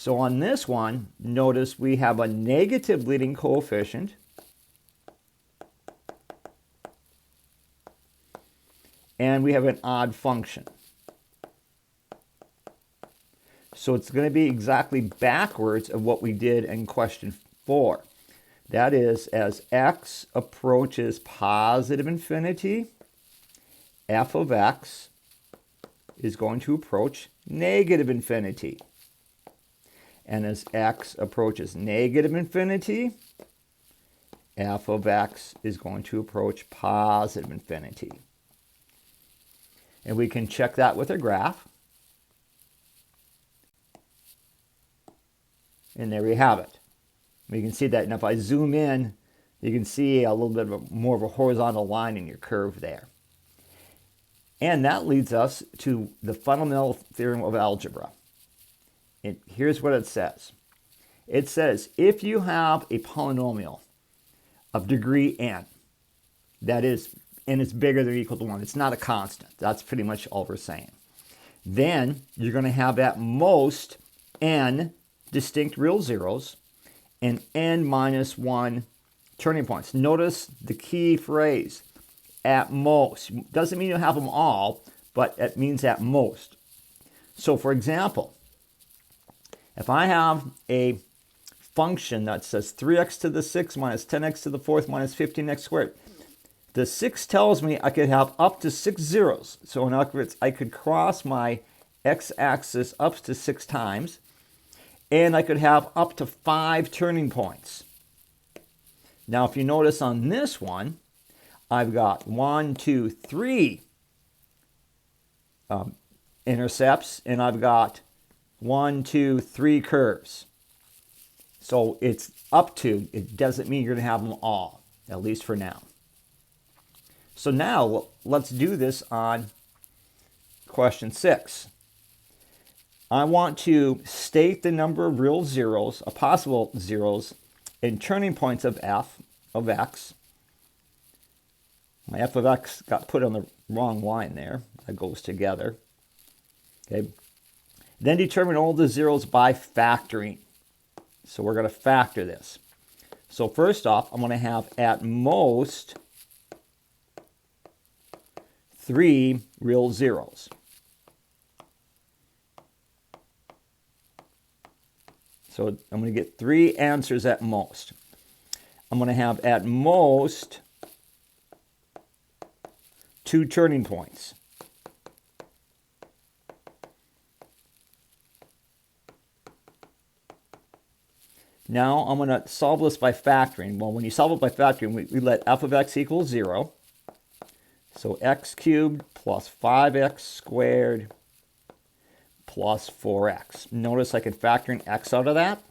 So on this one, notice we have a negative leading coefficient. And we have an odd function. So it's going to be exactly backwards of what we did in question 4. That is, as x approaches positive infinity, f of x is going to approach negative infinity. And as x approaches negative infinity, f of x is going to approach positive infinity. And we can check that with a graph. And there we have it. We can see that. And if I zoom in, you can see a little bit of more of a horizontal line in your curve there. And that leads us to the fundamental theorem of algebra. And here's what it says. It says if you have a polynomial of degree n, that is, and it's bigger than or equal to 1, it's not a constant. That's pretty much all we're saying. Then you're going to have at most n distinct real zeros and n minus 1 turning points. Notice the key phrase, at most. Doesn't mean you have them all, but it means at most. So for example, if I have a function that says 3x to the 6th minus 10x to the 4th minus 15x squared, the 6 tells me I could have up to 6 zeros. So in other words, I could cross my x-axis up to 6 times, and I could have up to 5 turning points. Now, if you notice on this one, I've got 1, 2, 3 intercepts, and I've got 1, 2, 3 curves. So it's up to, it doesn't mean you're going to have them all, at least for now. So now let's do this on question 6. I want to state the number of real zeros, possible zeros, in turning points of f of x. My f of x got put on the wrong line there. That goes together. Okay. Then determine all the zeros by factoring. So we're going to factor this. So first off, I'm going to have at most 3 real zeros. So I'm going to get 3 answers at most. I'm going to have at most 2 turning points. Now I'm going to solve this by factoring. Well, when you solve it by factoring, we let f of x equal 0. So x cubed plus 5x squared plus 4x. Notice I can factor in x out of that.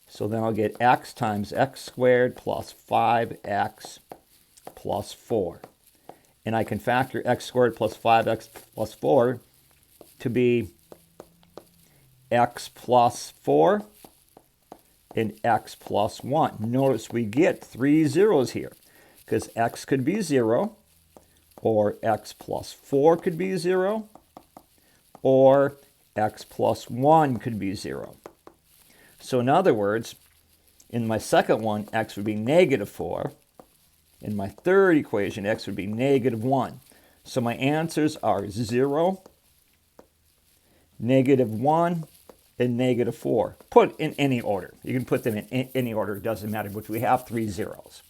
So then I'll get x times x squared plus 5x plus 4. And I can factor x squared plus 5x plus 4 to be x plus 4 and x plus 1. Notice we get 3 zeros here because x could be 0, or x plus 4 could be 0, or x plus 1 could be 0. So in other words, in my second one, x would be negative 4. In my third equation, x would be negative 1. So my answers are 0, negative 1, and negative 4. Put in any order. You can put them in any order. It doesn't matter, but we have 3 zeros.